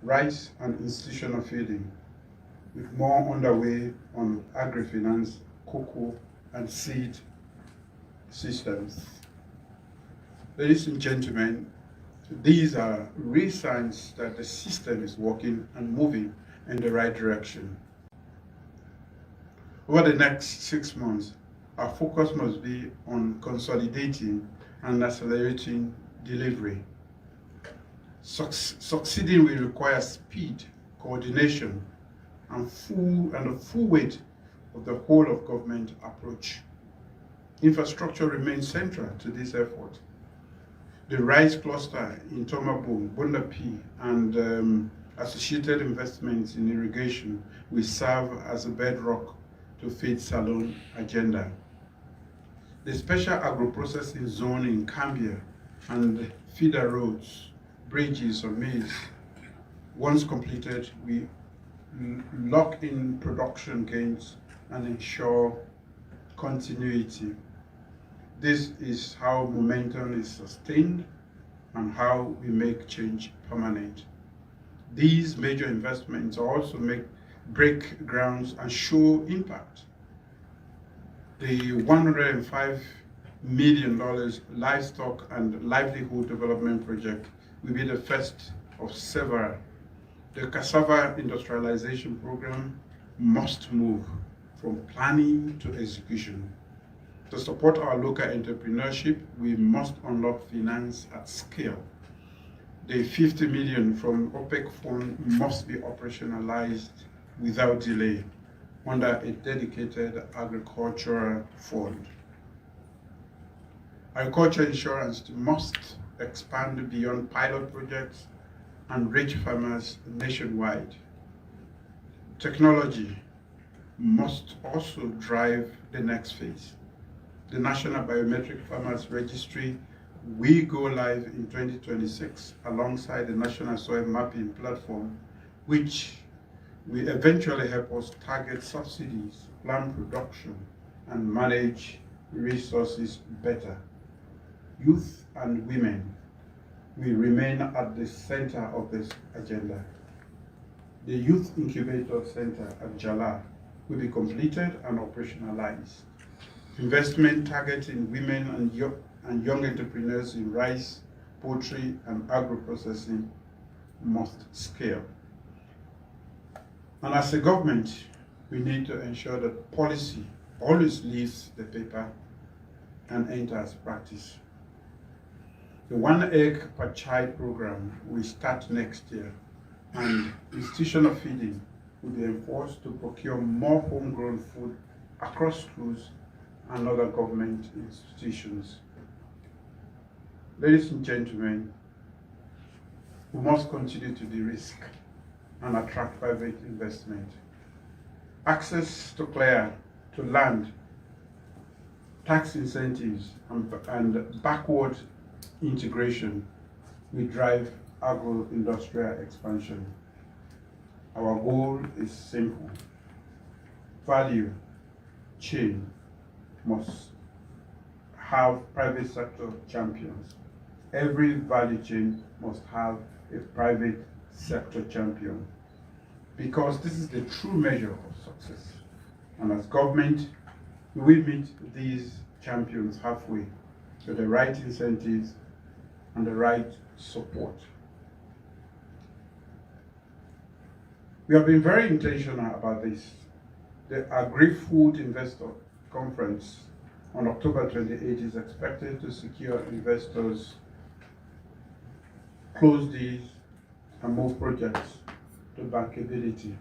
rice and institutional feeding, with more underway on agri-finance, cocoa, and seed systems. Ladies and gentlemen, these are real signs that the system is working and moving in the right direction. Over the next 6 months, our focus must be on consolidating and accelerating delivery. Succeeding will require speed, coordination, and the full weight of the whole of government approach. Infrastructure remains central to this effort. The rice cluster in Tomabong, Bondapi, and associated investments in irrigation will serve as a bedrock to Feed Salone agenda. The special agro-processing zone in Cambia and feeder roads, bridges or maize, once completed, we lock in production gains and ensure continuity. This is how momentum is sustained and how we make change permanent. These major investments also break grounds and show impact. The $105 million livestock and livelihood development project will be the first of several. The cassava industrialization program must move from planning to execution. To support our local entrepreneurship, we must unlock finance at scale. The 50 million from OPEC fund must be operationalized without delay under a dedicated agricultural fund. Agriculture insurance must expand beyond pilot projects and reach farmers nationwide. Technology must also drive the next phase. The National Biometric Farmers Registry will go live in 2026 alongside the National Soil Mapping Platform, which will eventually help us target subsidies, plan production, and manage resources better. Youth and women will remain at the center of this agenda. The Youth Incubator Center at Jala will be completed and operationalized. Investment targeting women and young entrepreneurs in rice, poultry, and agro-processing must scale. And as a government, we need to ensure that policy always leaves the paper and enters practice. The 1 egg per child program will start next year, and institutional feeding will be enforced to procure more homegrown food across schools and other government institutions. Ladies and gentlemen, we must continue to de-risk and attract private investment. Access to land, tax incentives, and backward integration will drive agro-industrial expansion. Our goal is simple. Value chain must have private sector champions. Every value chain must have a private sector champion, because this is the true measure of success. And as government, we will meet these champions halfway with the right incentives and the right support. We have been very intentional about this. The Agri-Food Investor Conference on October 28 is expected to secure investors, close deals, and move projects to bankability.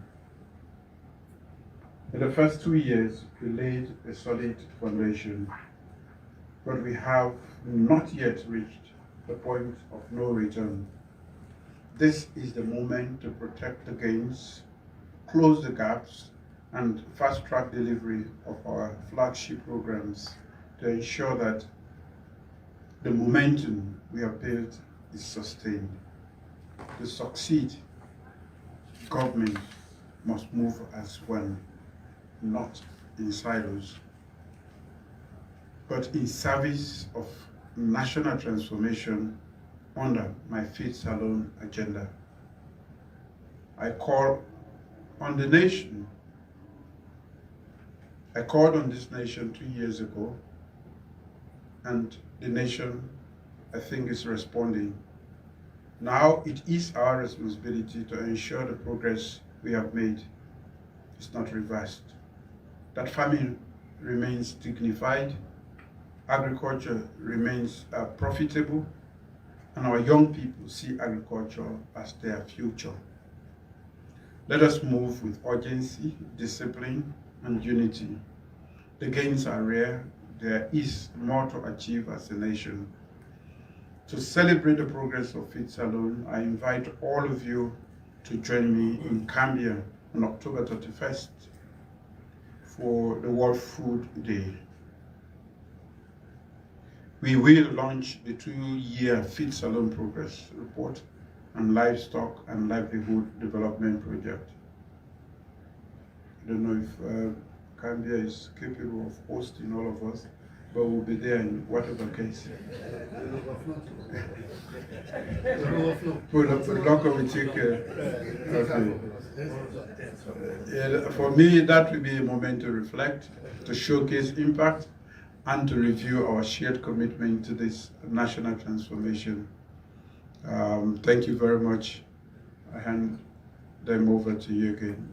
In the first 2 years, we laid a solid foundation, but we have not yet reached the point of no return. This is the moment to protect the gains, close the gaps, and fast-track delivery of our flagship programs to ensure that the momentum we have built is sustained. To succeed, government must move as one, not in silos, but in service of national transformation under my Feed Salone agenda. I call on the nation. I called on this nation 2 years ago, and the nation, I think, is responding. Now it is our responsibility to ensure the progress we have made is not reversed, that farming remains dignified, agriculture remains profitable, and our young people see agriculture as their future. Let us move with urgency, discipline, and unity. The gains are rare. There is more to achieve as a nation. To celebrate the progress of Feed Salone, I invite all of you to join me in Cambia on October 31st for the World Food Day. We will launch the 2-year Feed Salone Progress Report and Livestock and Livelihood Development Project. I don't know if Cambia is capable of hosting all of us, but we'll be there in whatever case. For me, that will be a moment to reflect, to showcase impact, and to review our shared commitment to this national transformation. Thank you very much. I hand them over to you again.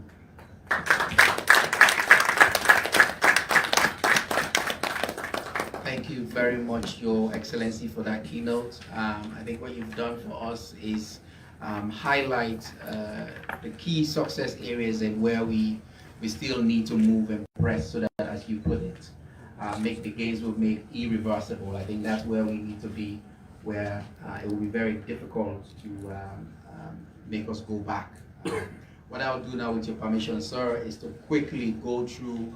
Thank you very much, Your Excellency, for that keynote. I think what you've done for us is highlight the key success areas and where we still need to move and press so that, as you put it, make the gains we've made irreversible. I think that's where we need to be, where it will be very difficult to make us go back. What I'll do now, with your permission, sir, is to quickly go through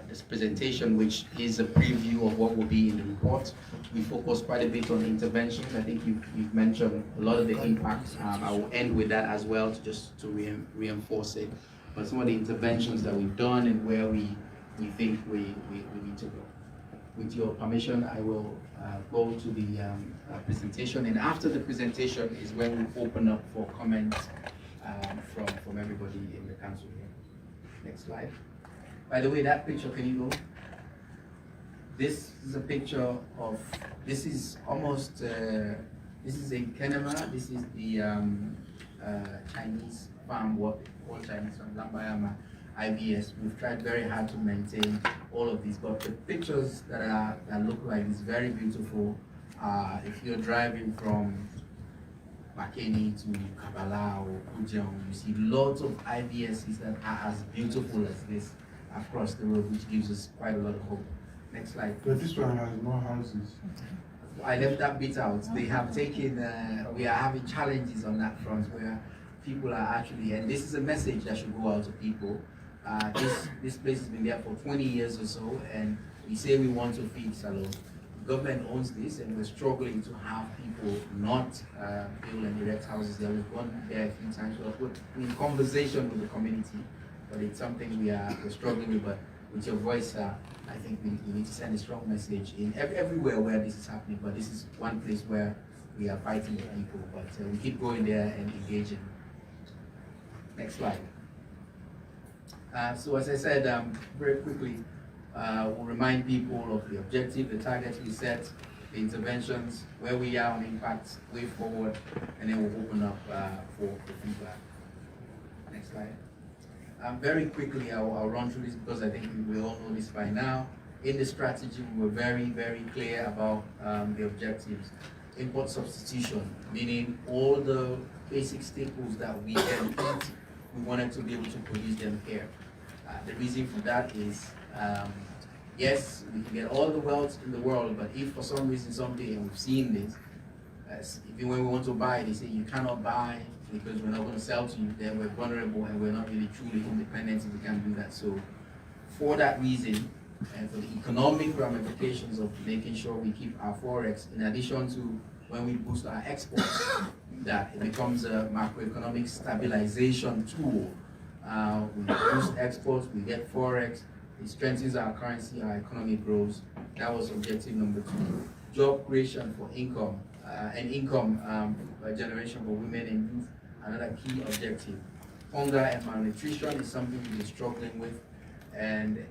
this presentation, which is a preview of what will be in the report. We focus quite a bit on interventions. I think you've mentioned a lot of the impacts. I will end with that as well, to reinforce it. But some of the interventions that we've done and where we think we need to go. With your permission, I will go to the presentation, and after the presentation is when we open up for comments from everybody in the council here. Next slide. By the way, that picture, can you go? This is a picture of, this is almost, this is in Kenema. This is the Chinese farm, what all Chinese farm, Lambayama, IBS. We've tried very hard to maintain all of these, but the pictures that look like this, very beautiful. If you're driving from Makeni to Kabala or Kujang, you see lots of IBSs that are as beautiful as this across the road, which gives us quite a lot of hope. Next slide. But this one has more houses. I left that bit out. They have taken, we are having challenges on that front where people are actually, and this is a message that should go out to people. This place has been there for 20 years or so, and we say we want to feed Salone. Government owns this, and we're struggling to have people not build and erect houses there. We've gone there a few times. We're in conversation with the community, but it's something we're struggling with. But with your voice, I think we need to send a strong message in everywhere where this is happening. But this is one place where we are fighting with people. But we keep going there and engaging. Next slide. So as I said, very quickly, we'll remind people of the objective, the targets we set, the interventions, where we are on impact, way forward, and then we'll open up for feedback. Next slide. Very quickly, I'll run through this because I think we all know this by now. In the strategy, we were very, very clear about the objectives. Import substitution, meaning all the basic staples that we can eat, we wanted to be able to produce them here. The reason for that is, yes, we can get all the wealth in the world, but if for some reason someday, and we've seen this, even when we want to buy, they say you cannot buy because we're not going to sell to you, then we're vulnerable and we're not really truly independent if we can't do that. So for that reason, and for the economic ramifications of making sure we keep our forex, in addition to when we boost our exports, that it becomes a macroeconomic stabilization tool. We boost exports, we get forex, it strengthens our currency, our economy grows. That was objective number 2. Job creation for income, and income generation for women and youth another key objective. Hunger and malnutrition is something we've been struggling with, and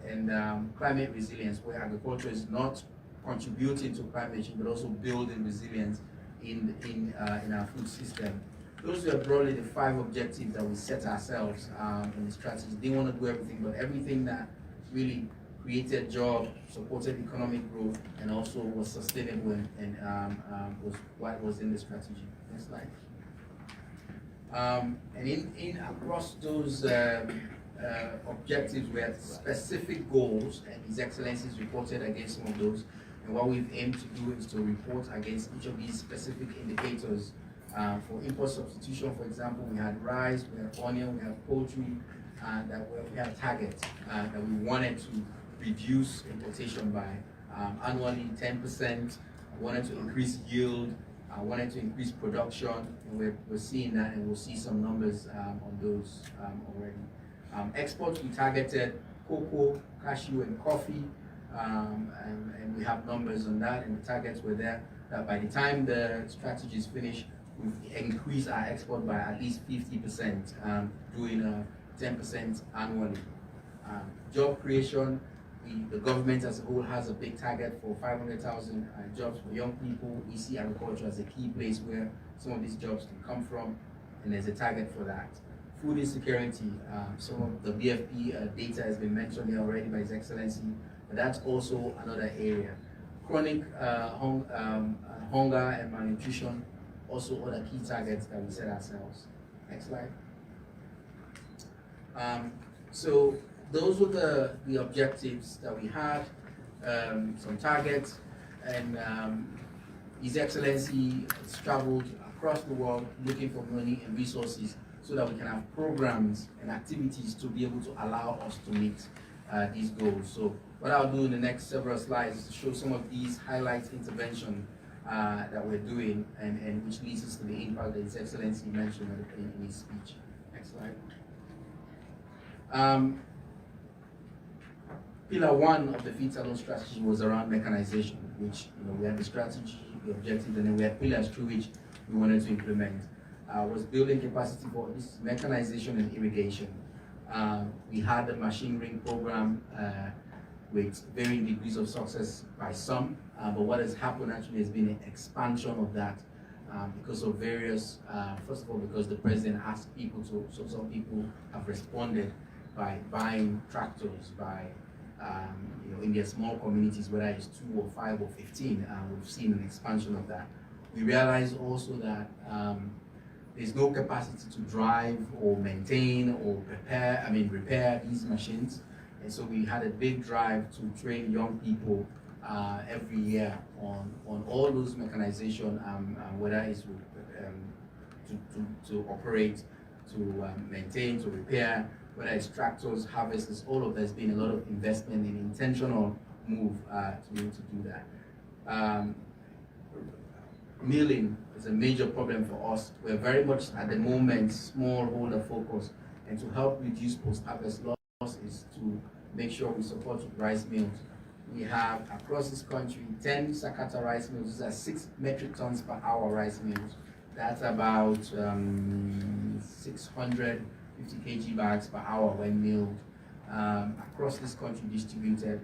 climate resilience, where agriculture is not contributing to climate change but also building resilience in our food system. Those were broadly the 5 objectives that we set ourselves in the strategy. Didn't want to do everything, but everything that really created jobs, supported economic growth, and also was sustainable and was what was in the strategy. Next slide. And in across those objectives, we had specific goals, and His Excellencies reported against some of those. And what we've aimed to do is to report against each of these specific indicators. For import substitution, for example, we had rice, we had onion, we had poultry, we had targets that we wanted to reduce importation by annually 10%. We wanted to increase yield, wanted to increase production, and we're seeing that, and we'll see some numbers on those already. Exports, we targeted cocoa, cashew, and coffee, and we have numbers on that, and the targets were there. That by the time the strategy is finished, we've increased our export by at least 50%, doing 10% annually. Job creation, the government as a whole has a big target for 500,000 jobs for young people. We see agriculture as a key place where some of these jobs can come from, and there's a target for that. Food insecurity, some of the BFP data has been mentioned here already by His Excellency, but that's also another area. Chronic hunger and malnutrition, also other key targets that we set ourselves. Next slide. So those were the objectives that we had, some targets, and His Excellency has traveled across the world looking for money and resources so that we can have programs and activities to be able to allow us to meet these goals. So what I'll do in the next several slides is to show some of these highlight interventions that we're doing, and which leads us to the impact that His Excellency mentioned in his speech. Next slide. Pillar 1 of the Feed Salone strategy was around mechanization, which we had the strategy, the objective, and then we had pillars through which we wanted to implement. Was building capacity for this mechanization and irrigation. We had the machine ring program with varying degrees of success by some, but what has happened actually has been an expansion of that because of various, first of all, because the president asked people to, so some people have responded by buying tractors, by in their small communities, whether it's 2 or 5 or 15, we've seen an expansion of that. We realized also that there's no capacity to drive or maintain or repair these machines. And so we had a big drive to train young people every year on all those mechanization, whether it's to operate, to maintain, to repair, whether it's tractors, harvesters, all of there's been a lot of investment in intentional move to be able to do that. Milling is a major problem for us. We're very much at the moment smallholder focused, and to help reduce post-harvest loss is to make sure we support rice mills. We have across this country 10 Sakata rice mills. These are 6 metric tons per hour rice mills. That's about 650 kg bags per hour when milled across this country distributed.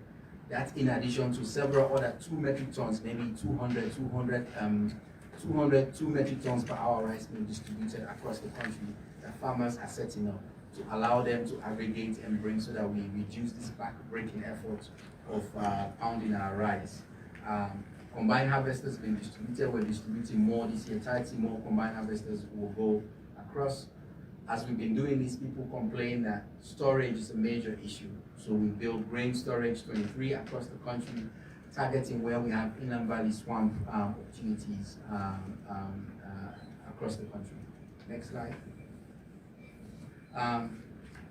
That's in addition to several other 2 metric tons, maybe 2 metric tons per hour rice mill distributed across the country that farmers are setting up to allow them to aggregate and bring, so that we reduce this back-breaking effort of pounding our rice. Combined harvesters being distributed, we're distributing more this year, 30 more combined harvesters will go across. As we've been doing this, people complain that storage is a major issue. So we build grain storage 23 across the country, targeting where we have inland valley swamp opportunities across the country. Next slide.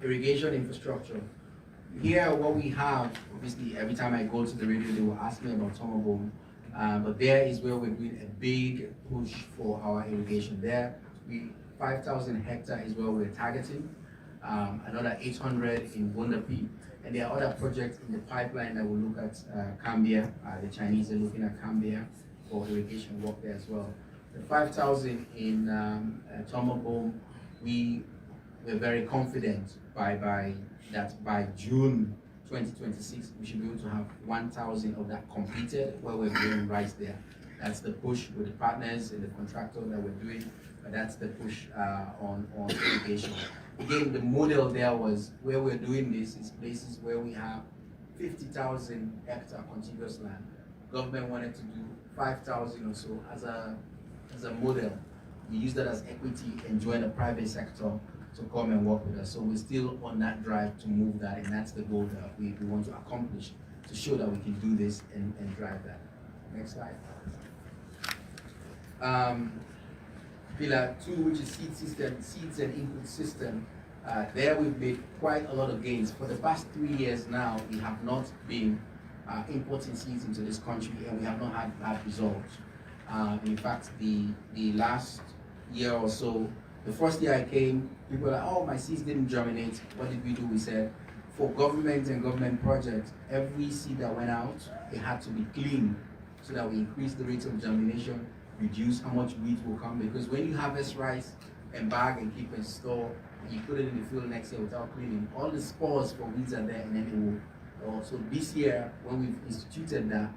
Irrigation infrastructure. Here, what we have, obviously, every time I go to the radio, they will ask me about Tomobone, but there is where we're doing a big push for our irrigation. There, 5,000 hectares is where we're targeting, another 800 in Bundapi, and there are other projects in the pipeline that will look at Cambia. The Chinese are looking at Cambia for irrigation work there as well. The 5,000 in Tomobone we're very confident by June 2026 we should be able to have 1,000 of that completed, where we're doing rice there. That's the push with the partners and the contractor that we're doing, but that's the push on irrigation. Again, the model there was where we're doing this is places where we have 50,000 hectare contiguous land. Government wanted to do 5,000 or so as a model. We use that as equity and join the private sector to come and work with us. So we're still on that drive to move that, and that's the goal that we want to accomplish, to show that we can do this and drive that. Next slide. Pillar 2, which is seeds and input system. There we've made quite a lot of gains. For the past 3 years now, we have not been importing seeds into this country, and we have not had bad results. In fact, the last year or so, the first year I came, people were like, oh, my seeds didn't germinate. What did we do? We said, for government and government projects, every seed that went out, it had to be cleaned so that we increase the rate of germination, reduce how much weed will come. Because when you harvest rice and bag and keep and store, and you put it in the field next year without cleaning, all the spores for weeds are there, and then it will. So this year, when we've instituted that,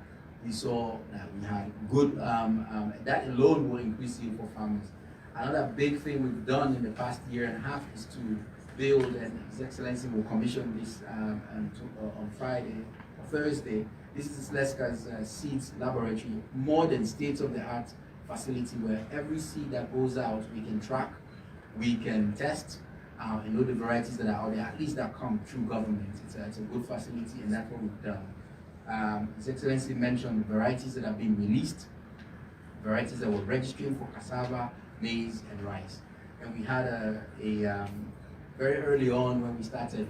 we saw that we had good, that alone will increase yield for farmers. Another big thing we've done in the past year and a half is to build, and His Excellency will commission this on Friday or Thursday. This is Leska's seeds laboratory, modern state-of-the-art facility where every seed that goes out we can track, we can test, and know the varieties that are out there, at least that come through government. It's a good facility, and that's what we've done. His Excellency mentioned the varieties that have been released, varieties that were registering for cassava, maize, and rice. And we had very early on when we started,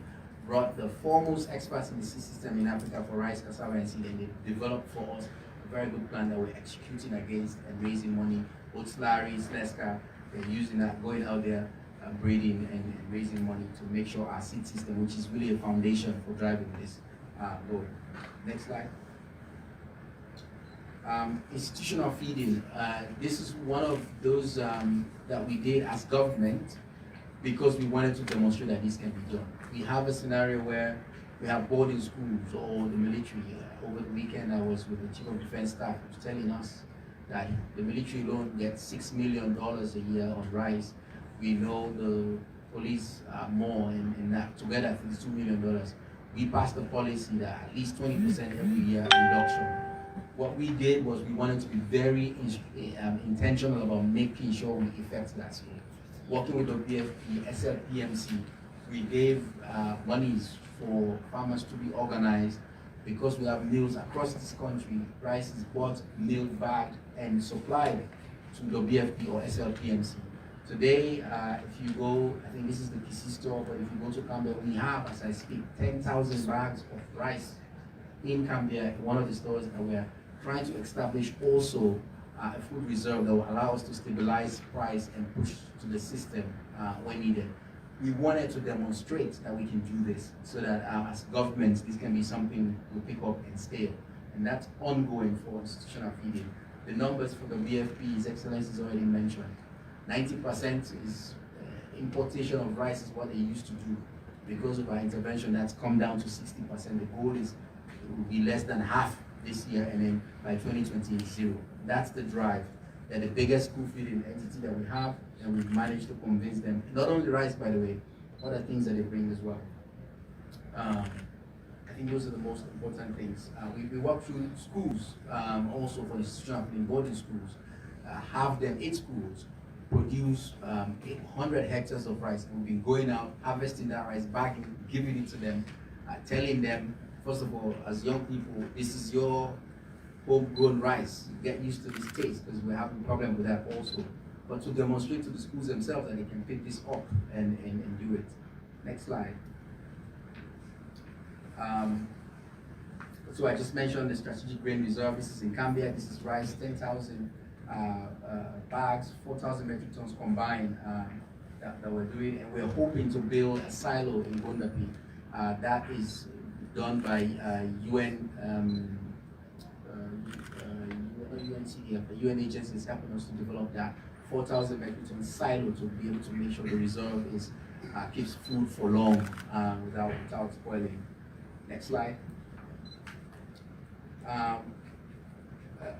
brought the foremost experts in the seed system in Africa for rice, cassava, and seed, and they developed for us a very good plan that we're executing against and raising money. Both Larry, Sleska, they're using that, going out there, breeding and raising money to make sure our seed system, which is really a foundation for driving this, goal. Next slide. Institutional feeding. This is one of those that we did as government because we wanted to demonstrate that this can be done. We have a scenario where we have boarding schools or the military. Over the weekend, I was with the Chief of Defense Staff, who was telling us that the military alone gets $6 million a year on rice. We know the police more, and that together $52 million. We passed a policy that at least 20% every year reduction. What we did was we wanted to be very intentional about making sure we effect that. So, working with the BFP, SLPMC, we gave monies for farmers to be organized because we have mills across this country. Rice is bought, milled, bagged, and supplied to the BFP or SLPMC. Today, if you go, I think this is the PC store, but if you go to Cambia, we have, as I speak, 10,000 bags of rice in Cambia, one of the stores, and we're trying to establish also a food reserve that will allow us to stabilize price and push to the system when needed. We wanted to demonstrate that we can do this so that as governments, this can be something we pick up and scale. And that's ongoing for institutional feeding. The numbers for the BFP, His Excellency has already mentioned. 90% is importation of rice is what they used to do. Because of our intervention, that's come down to 60%. The goal is it will be less than half this year, and then by 2020 it's zero. That's the drive. They're the biggest school feeding entity that we have, and we've managed to convince them, not only rice, by the way, other things that they bring as well. I think those are the most important things. We work through schools, also for institutional feeding, boarding schools, have them in schools, produce 800 hectares of rice, and we've been going out, harvesting that rice, bagging, giving it to them, telling them, first of all, as young people, this is your homegrown rice. Get used to this taste, because we're having a problem with that also. But to demonstrate to the schools themselves that they can pick this up and do it. Next slide. So I just mentioned the strategic grain reserve. This is in Cambia. This is rice, 10,000 bags, 4,000 metric tons combined that we're doing, and we're hoping to build a silo in Bondapi. That is done by UN, UNCDF, the UN agencies helping us to develop that 4,000 metric ton silo to be able to make sure the reserve is keeps food for long without spoiling. Next slide.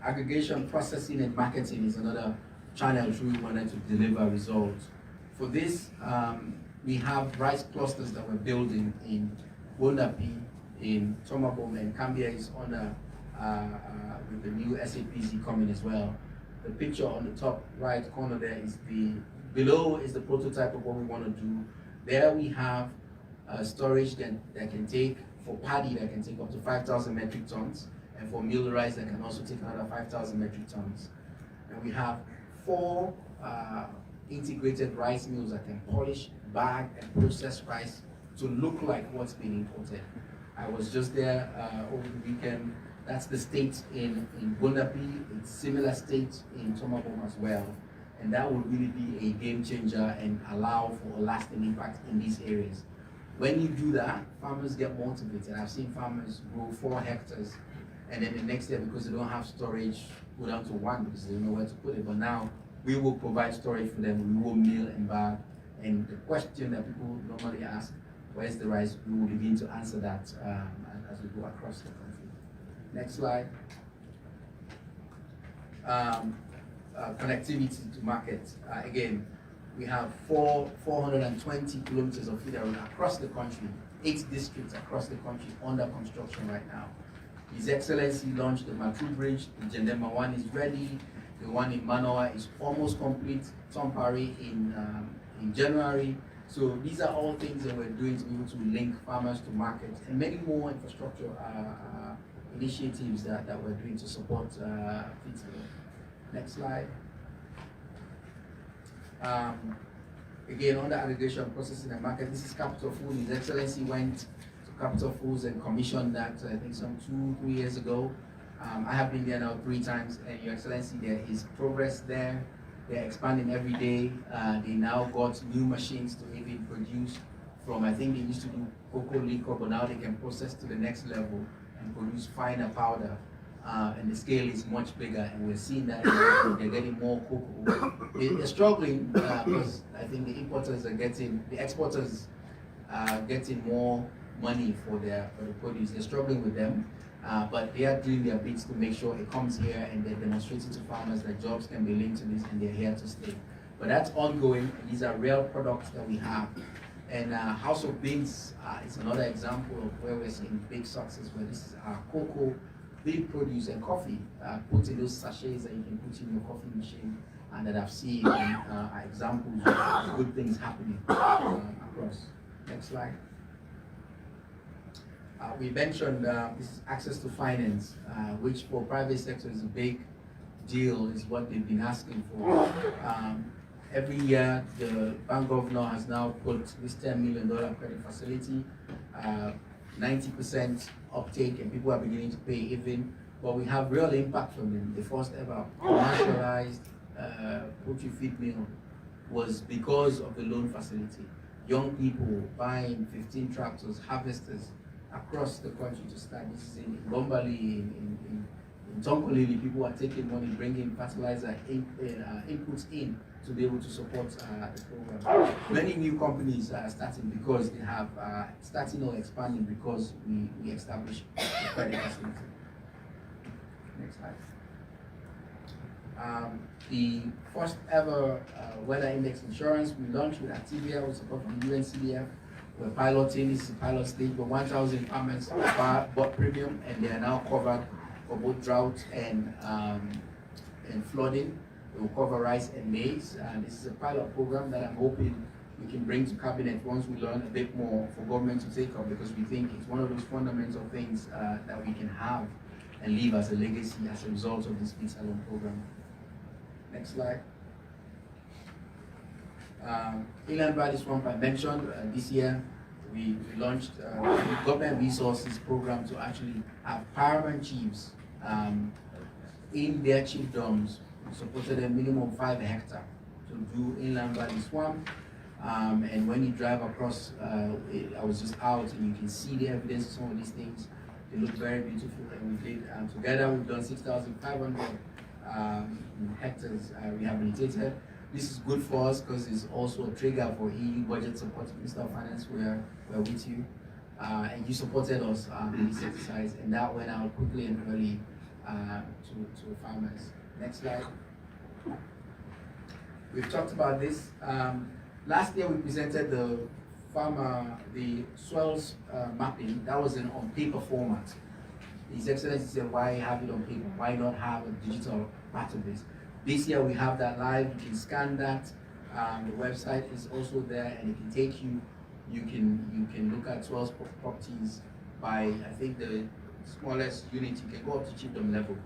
Aggregation, processing, and marketing is another channel which we wanted to deliver results. For this, we have rice clusters that we're building in Bondapi, in Tomabom, and Cambia is on with the new SAPZ coming as well. The picture on the top right corner there is below is the prototype of what we want to do. There we have storage that can take, for paddy that can take up to 5,000 metric tons, and for meal rice that can also take another 5,000 metric tons. And we have 4 integrated rice mills that can polish, bag, and process rice to look like what's being imported. I was just there over the weekend. That's the state in Bondapi. It's similar state in Tomabom as well. And that will really be a game changer and allow for a lasting impact in these areas. When you do that, farmers get motivated. I've seen farmers grow 4 hectares, and then the next year, because they don't have storage, go down to 1 because they don't know where to put it. But now we will provide storage for them. We will mill and bag. And the question that people normally ask, where's the rice? We will begin to answer that as we go across the country. Next slide. Connectivity to market. Again, we have 420 kilometers of feeder road across the country, 8 districts across the country under construction right now. His Excellency launched the Matru Bridge. The Jendema one is ready. The one in Manoa is almost complete. Tompari in January. So these are all things that we're doing to be able to link farmers to market, and many more infrastructure initiatives that we're doing to support Feed Salone. Next slide. Again, on the aggregation, processing, and market, this is Capital Food. His Excellency went to Capital Foods and commissioned that, I think, some 2-3 years ago. I have been there now 3 times, and Your Excellency, there is progress there. They're expanding every day. They now got new machines to even produce from, I think they used to do cocoa liquor, but now they can process to the next level and produce finer powder. And the scale is much bigger, and we're seeing that they're getting more cocoa. They're struggling because I think the exporters are getting more money for the produce. They're struggling with them, but they are doing their bits to make sure it comes here, and they're demonstrating to farmers that jobs can be linked to this, and they're here to stay. But that's ongoing. These are real products that we have. And House of Beans is another example of where we're seeing big success, where this is our cocoa, big produce, and coffee put in those sachets that you can put in your coffee machine, and that I've seen examples of good things happening across. Next slide. We mentioned this is access to finance, which for private sector is a big deal, is what they've been asking for. Every year, the bank governor has now put this $10 million credit facility, 90% uptake, and people are beginning to pay even. But we have real impact from them. The first ever commercialized poultry feed mill was because of the loan facility. Young people buying 15 tractors, harvesters across the country to start. This is in Bombali, in Tonkolili. People are taking money, bringing fertilizer inputs in to be able to support the program. Many new companies are starting because they have starting or expanding because we established the credit facility. Next slide. The first ever weather index insurance we launched with Activia with support from UNCDF. We're piloting, this is a pilot stage, but 1,000 farmers bought premium, and they are now covered for both drought and flooding. It will cover rice and maize, and this is a pilot program that I'm hoping we can bring to cabinet once we learn a bit more for government to take up, because we think it's one of those fundamental things that we can have and leave as a legacy as a result of this Feed Salone program. Next slide. Inland Valley Swamp, I mentioned this year we launched a government resources program to actually have paramount chiefs in their chiefdoms. We supported a minimum 5 hectares to do Inland Valley Swamp. And when you drive across, I was just out and you can see the evidence of some of these things. They look very beautiful, and we did together we've done 6,500 hectares rehabilitated. This is good for us because it's also a trigger for EU budget support. Minister of Finance, we're with you. And you supported us in this exercise, and that went out quickly and early to farmers. Next slide. We've talked about this. Last year we presented the soils mapping. That was on paper format. His Excellency said, why have it on paper? Why not have a digital part of this? This year we have that live. You can scan that. The website is also there, and it can take you. You can look at soils properties by, I think the smallest unit. You can go up to chiefdom level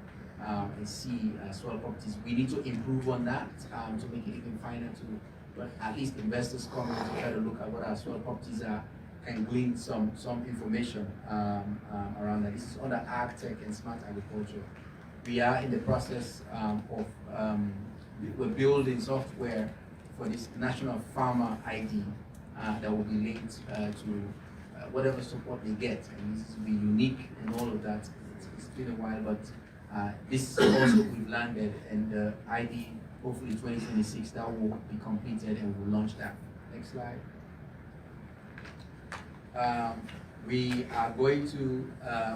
and see soil properties. We need to improve on that to make it even finer but at least investors come in to try to look at what our soil properties are and glean some information around that. This is under ag tech and smart agriculture. We are in the process we're building software for this national farmer ID that will be linked to whatever support they get, and this will be unique and all of that. It's been a while, but this is also we've landed, and the ID hopefully 2026 that will be completed and we'll launch that. Next slide. We are going to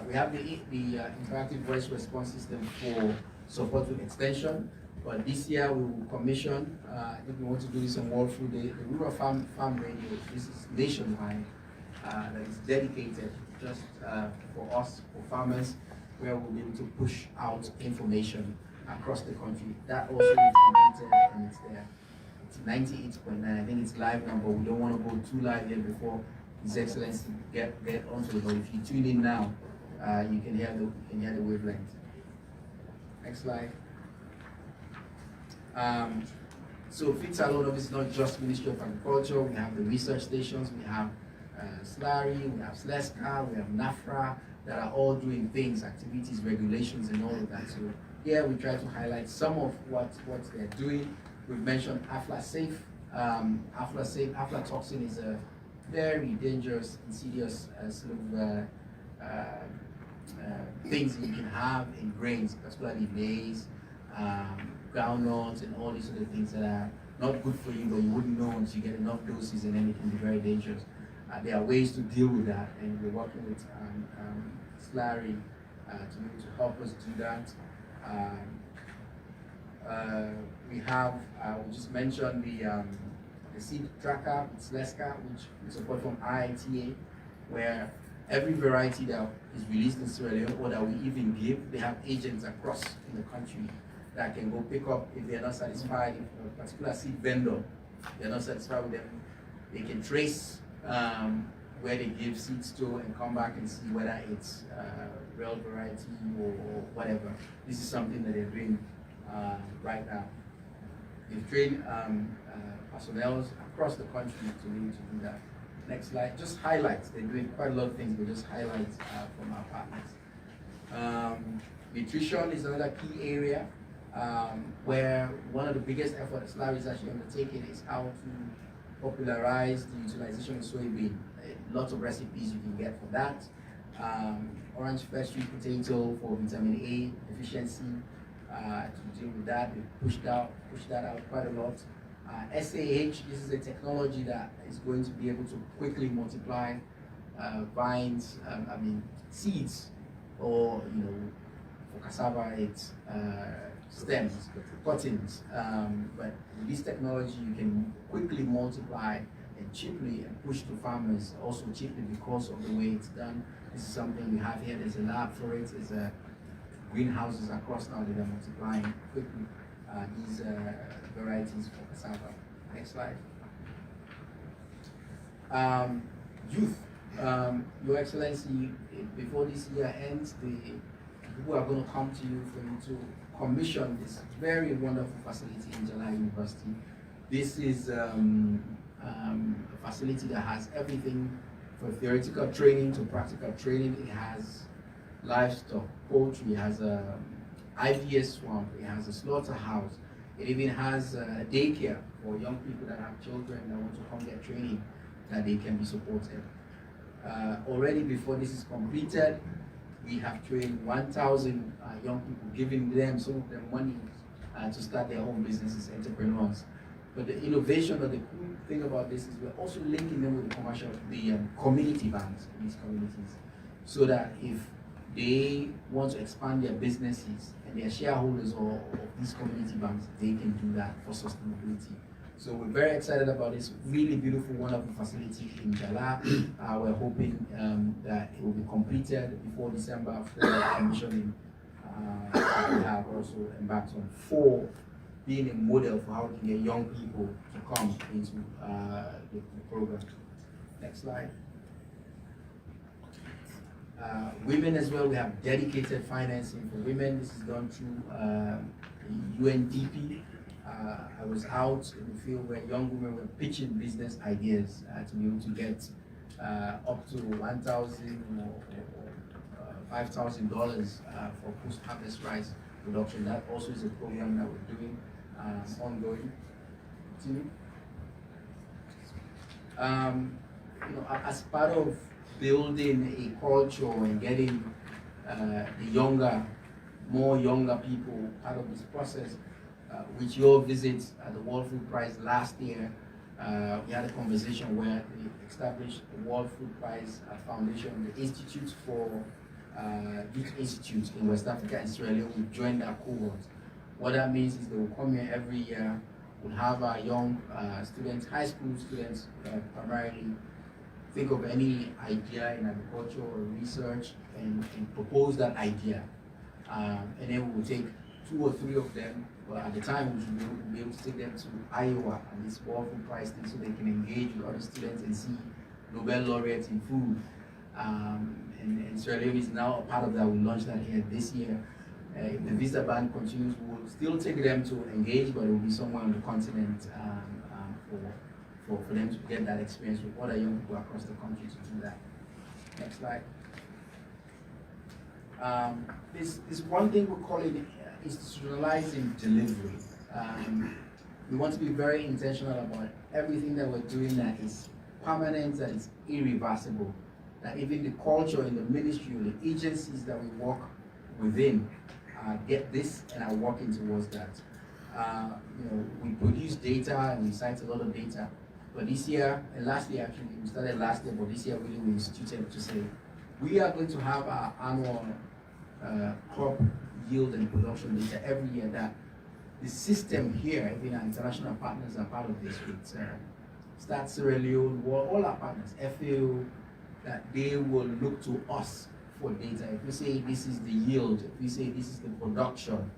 we have the interactive voice response system for support with extension, but this year we will commission. I think we want to do this on World Food Day. The Rural Farm Radio. This is nationwide. That is dedicated just for us, for farmers, where we'll be able to push out information across the country. That also is completed and it's there. It's 98.9. I think it's live now, but we don't want to go too live yet before His Excellency get onto it. But if you tune in now, you can hear the wavelength. Next slide. So Feed Salone obviously not just Ministry of Agriculture. We have the research stations. We have SLARI. We have SLESCA. We have NAFRA that are all doing things, activities, regulations, and all of that. So here we try to highlight some of what they're doing. We've mentioned aflasafe. Aflatoxin is a very dangerous, insidious sort of things that you can have in grains, particularly maize, groundnuts, and all these sort of things that are not good for you, but you wouldn't know until you get enough doses, and then it can be very dangerous. There are ways to deal with that, and we're working with SLARI to be able to help us do that. We have, we just mentioned the seed tracker with SLESCA, which we support from IITA, where every variety that is released in Sierra Leone or that we even give, they have agents across in the country that can go pick up if they're not satisfied, if a particular seed vendor, they're not satisfied with them, they can trace where they give seeds to and come back and see whether it's real variety or whatever. This is something that they're doing right now. They've trained personnel across the country to be able to do that. Next slide, just highlights. They're doing quite a lot of things, but just highlights from our partners. Nutrition is another key area where one of the biggest efforts SLARI is actually undertaking is how to popularize the utilization of soybean. Lots of recipes you can get for that. Orange fresh sweet potato for vitamin A deficiency. To deal with that, we pushed that out quite a lot. SAH, this is a technology that is going to be able to quickly multiply vines, seeds, or for cassava it's stems, cuttings. But with this technology, you can quickly multiply and cheaply and push to farmers, also cheaply because of the way it's done. This is something we have here. There's a lab for it. There's greenhouses across now that are multiplying quickly these varieties for cassava. Next slide. Youth. Your Excellency, before this year ends, the people are going to come to you for you to commission this very wonderful facility in Jalai University. This is a facility that has everything from theoretical training to practical training. It has livestock, poultry, it has a IVS swamp, it has a slaughterhouse, it even has a daycare for young people that have children that want to come get training, that they can be supported. Already before this is completed, we have trained 1,000 young people, giving them some of their money to start their own businesses, entrepreneurs. But the innovation or the cool thing about this is we're also linking them with the community banks in these communities, so that if they want to expand their businesses and they're shareholders of these community banks, they can do that for sustainability. So we're very excited about this really beautiful, wonderful facility in Jala. We're hoping that it will be completed before December for commissioning. We have also embarked on 4, being a model for how we can get young people to come into the program. Next slide. Women as well, we have dedicated financing for women. This is done through UNDP. I was out in the field where young women were pitching business ideas to be able to get up to $1,000 or $5,000 for post-harvest rice production. That also is a program that we're doing ongoing. Continue. As part of building a culture and getting the more younger people part of this process, with your visit at the World Food Prize last year, we had a conversation where we established the World Food Prize Foundation, the Institute for Youth Institute in West Africa and Sierra Leone. We joined that cohort. What that means is they will come here every year. We'll have our young students, high school students primarily, think of any idea in agriculture or research and propose that idea. And then we will take 2 or 3 of them. Well, at the time, we should be able to take them to Iowa and this World Food Prize thing so they can engage with other students and see Nobel laureates in food. And Sierra Leone is now a part of that. We launched that here this year. If the visa ban continues, we'll still take them to engage, but it will be somewhere on the continent for them to get that experience with other young people across the country to do that. Next slide. This one thing we're calling institutionalizing delivery. We want to be very intentional about everything that we're doing that is permanent, that is irreversible, that even the culture in the ministry or the agencies that we work within get this and are working towards that. We produce data and we cite a lot of data, but this year, and last year actually, we started last year, but this year really we instituted to say, we are going to have our annual crop yield and production data every year, that the system here, even our international partners are part of this with Start Sierra Leone, all our partners, FAO, that they will look to us for data. If we say this is the yield, if we say this is the production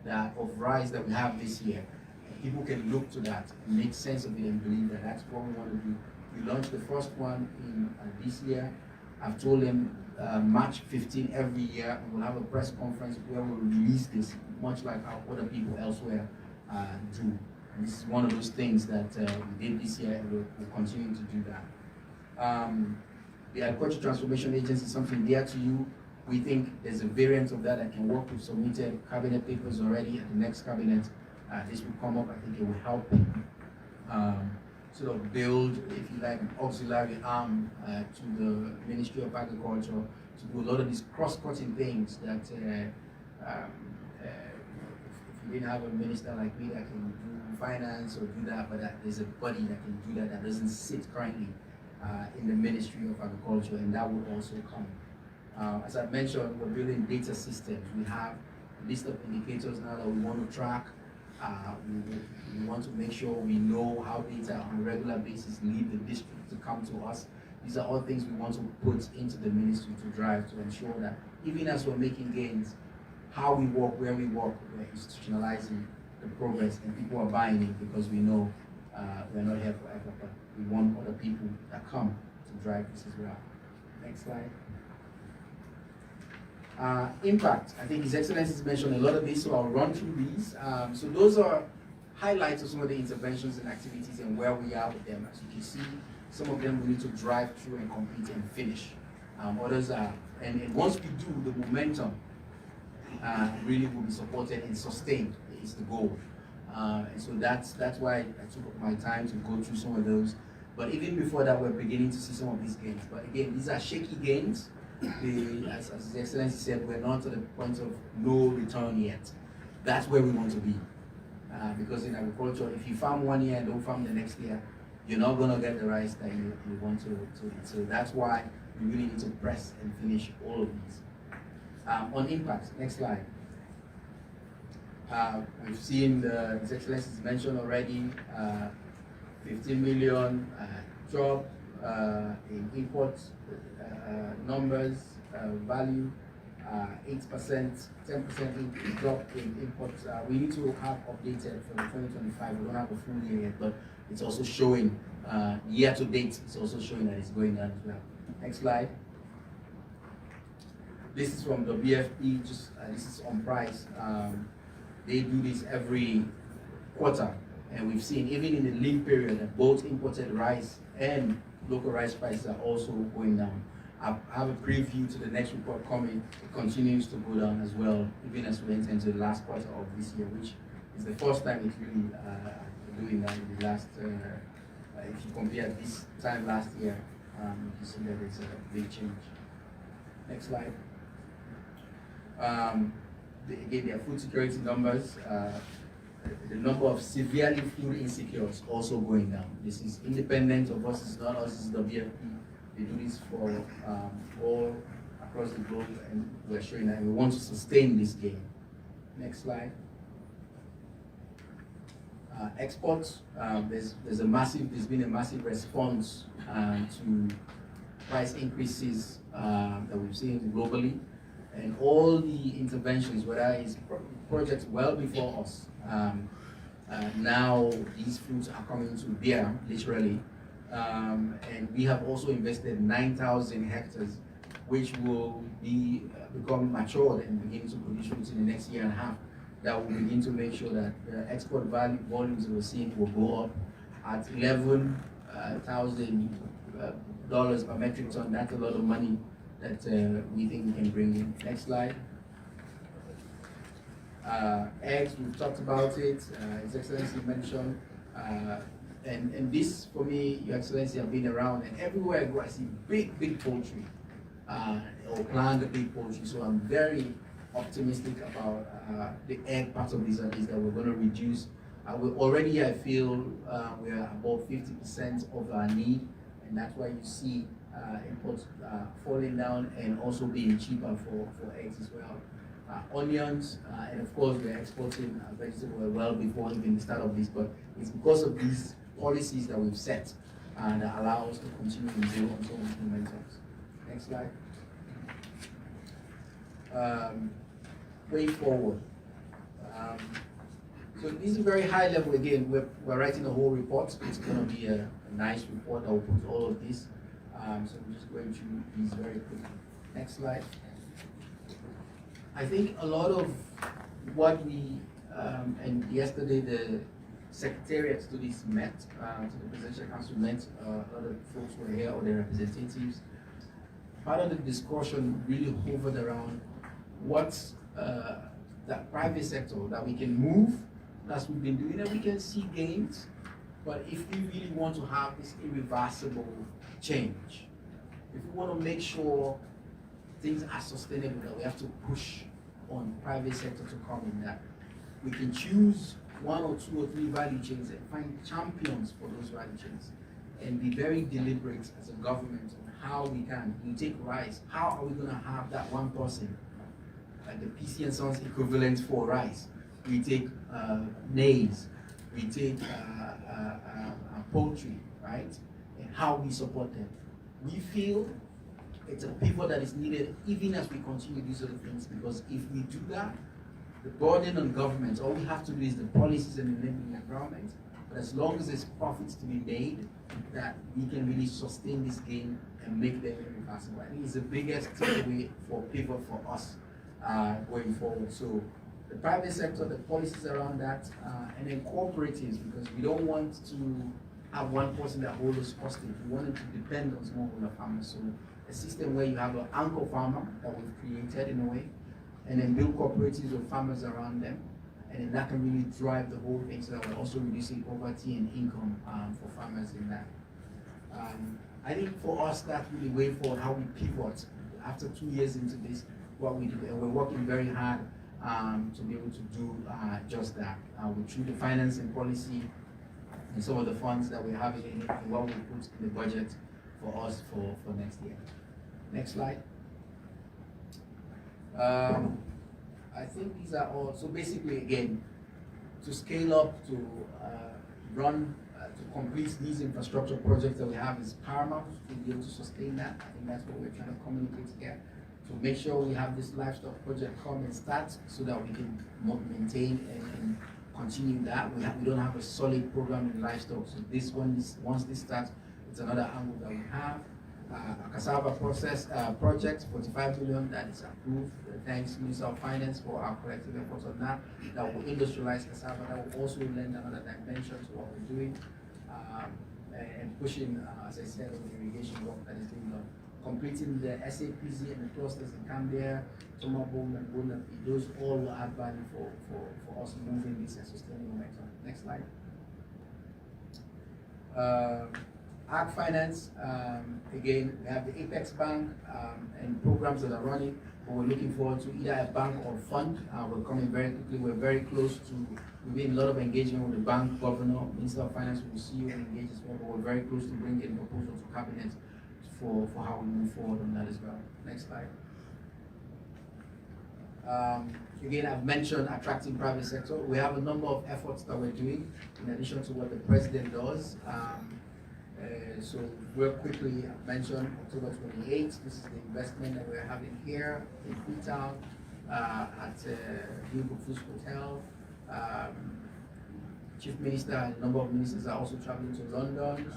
of rice that we have this year, people can look to that and make sense of it and believe that that's what we want to do. We launched the first one in this year. I've told them March 15 every year, and we'll have a press conference where we'll release this, much like how other people elsewhere do. And this is one of those things that we did this year, and we'll continue to do that. The Agriculture Transformation Agency is something dear to you. We think there's a variant of that can work. We've submitted cabinet papers already. At the next cabinet, this will come up. I think it will help sort of build, if you like, an auxiliary arm to the Ministry of Agriculture to do a lot of these cross-cutting things that if you didn't have a minister like me that can do finance or do that, but there's a body that can do that doesn't sit currently in the Ministry of Agriculture, and that will also come. As I mentioned, we're building data systems. We have a list of indicators now that we want to track. We want to make sure we know how data on a regular basis leave the district to come to us. These are all things we want to put into the ministry to drive to ensure that even as we're making gains, how we work, where we work, we're institutionalizing the progress, and people are buying it because we know we're not here forever, but we want other people that come to drive this as well. Next slide. Impact. I think His Excellency has mentioned a lot of this, so I'll run through these. So those are highlights of some of the interventions and activities and where we are with them. As you can see, some of them we need to drive through and complete and finish. Others are, and once we do, the momentum really will be supported and sustained is the goal. And so that's why I took up my time to go through some of those. But even before that, we're beginning to see some of these gains. But again, these are shaky gains. As His Excellency said, we're not at the point of no return yet. That's where we want to be. because in agriculture, if you farm 1 year and don't farm the next year, you're not going to get the rice that you want to eat. So that's why we really need to press and finish all of these. On impact, next slide. We've seen His Excellency mentioned already, 15 million drop in import numbers, value, 8%, 10% drop in imports. We need to have updated for the 2025. We don't have a full year yet, but it's also showing, year to date, it's also showing that it's going down as well. Next slide. This is from the BFP, this is on price. They do this every quarter, and we've seen even in the lean period that both imported rice and local rice prices are also going down. I have a preview to the next report coming. It continues to go down as well, even as we enter into the last quarter of this year, which is the first time it's really doing that in the last, if you compare this time last year, you see that it's a big change. Next slide. Again, their food security numbers, the number of severely food insecure is also going down. This is independent of us, it's not us, it's the WFP. They do this for all across the globe, and we're showing that we want to sustain this gain. Next slide. Exports, there's been a massive response to price increases that we've seen globally, and all the interventions, whether it's projects well before us, now these fruits are coming to bear, literally, and we have also invested 9,000 hectares, which will become matured and begin to produce fruits in the next year and a half. That will begin to make sure that the export volumes we're seeing will go up at $11,000 per metric ton. That's a lot of money that we think we can bring in. Next slide. Eggs, we've talked about it. His Excellency mentioned, and this for me, Your Excellency, have been around, and everywhere I go, I see big poultry, or planned big poultry. So I'm very optimistic about the egg part of this, at least, that we're going to reduce. Already, I feel we are above 50% of our need, and that's why you see imports falling down and also being cheaper for eggs as well. Onions, and of course we're exporting vegetable well before even the start of this, but it's because of these policies that we've set that allow us to continue to build on some of these momentums. Next slide. Way forward. So this is very high level again. We're writing a whole report. It's going to be a nice report that will put all of this. So we're just going through these very quickly. Next slide. I think a lot of what we, and yesterday the secretariat to this met, to the Presidential Council met, a lot of folks were here, or their representatives. Part of the discussion really hovered around what's that private sector that we can move, as we've been doing, and we can see gains. But if we really want to have this irreversible change, if we want to make sure things are sustainable, that we have to push on private sector to come in, that we can choose 1 or 2 or 3 value chains and find champions for those value chains, and be very deliberate as a government on how we can. We take rice, how are we going to have that one person, like the PC and Sons equivalent for rice? We take maize, we take poultry, right? And how we support them. We feel it's a pivot that is needed even as we continue these other things, because if we do that, the burden on government, all we have to do is the policies and enabling environment. But as long as there's profits to be made, that we can really sustain this game and make them irreversible. I think it's the biggest takeaway for pivot for us going forward. So the private sector, the policies around that, and then cooperatives, because we don't want to have one person that holds us hostage. We want them to depend on smallholder farmers. So a system where you have an anchor farmer that we've created in a way, and then build cooperatives with farmers around them, and then that can really drive the whole thing, so that we're also reducing poverty and income for farmers in that. I think for us, that's really way forward, how we pivot after 2 years into this, what we do, and we're working very hard to be able to do just that. Through the financing policy and some of the funds that we have in what we put in the budget for us for next year. Next slide. I think these are all, so basically again, to scale up, to run, to complete these infrastructure projects that we have is paramount to be able to sustain that. I think that's what we're trying to communicate here. To make sure we have this livestock project come and start so that we can maintain and continue that. We don't have a solid program in livestock, so this one is, once this starts, it's another angle that we have. A cassava process project, 45 million, that is approved. Thanks Minister of Finance for our collective efforts on that. That will industrialize cassava. That will also lend another dimension to what we're doing, and pushing, as I said, on the irrigation work that is being done. Completing the SAPZ and the clusters in Cambia, Tomabom and Bonapy, those all will add value for us moving this and sustaining momentum. Next slide. Ag finance, again, we have the Apex Bank and programs that are running, but we're looking forward to either a bank or fund. We're coming very quickly. We're very close to, we've been in a lot of engagement with the bank governor, Minister of Finance will see you and engage as well, but we're very close to bringing a proposal to cabinet for how we move forward on that as well. Next slide. Again, I've mentioned attracting private sector. We have a number of efforts that we're doing in addition to what the president does. So real quickly, I've mentioned October 28th. This is the investment that we're having here in Freetown at Gilbert Foods Hotel. Chief Minister and a number of ministers are also traveling to London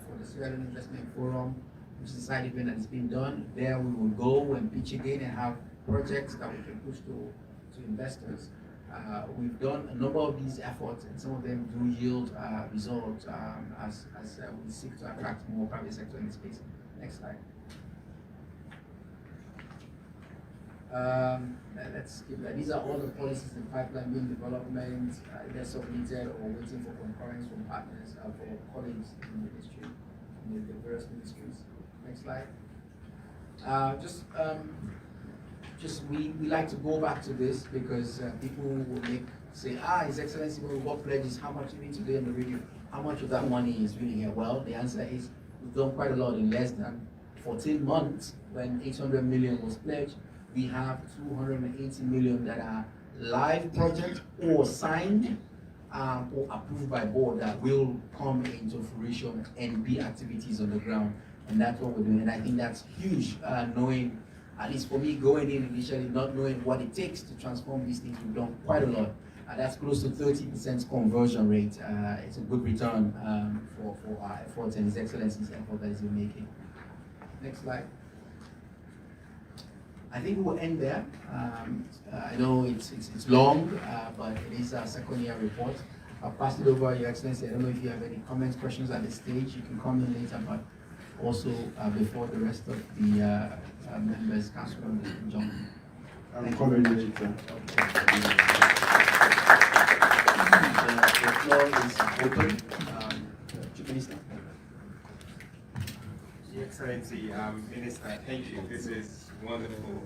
for the Sierra Leone Investment Forum, which is a side event that is being done. There we will go and pitch again and have projects that we can push to investors. We've done a number of these efforts, and some of them do yield results as we seek to attract more private sector in the space. Next slide. Let's keep that. These are all the policies in pipeline being development, either submitted or waiting for concurrence from partners, for colleagues in the ministry, in the various ministries. Next slide. We like to go back to this because people will say, His Excellency, what pledges, how much you need to do in the review, how much of that money is really here? Well, the answer is we've done quite a lot in less than 14 months. When 800 million was pledged, we have 280 million that are live projects or signed or approved by board that will come into fruition and be activities on the ground. And that's what we're doing. And I think that's huge, knowing, at least for me, going in initially, not knowing what it takes to transform these things. We've done quite a lot. That's close to 30% conversion rate. It's a good return for our efforts and His Excellency's effort that he's been making. Next slide. I think we'll end there. I know it's long, but it is our second year report. I'll pass it over, Your Excellency. I don't know if you have any comments, questions at this stage. You can come in later, but also before the rest of the members, Councilor John. I'm coming later. The floor is open. Chief Minister. Your Excellency, Minister, thank you. This is wonderful.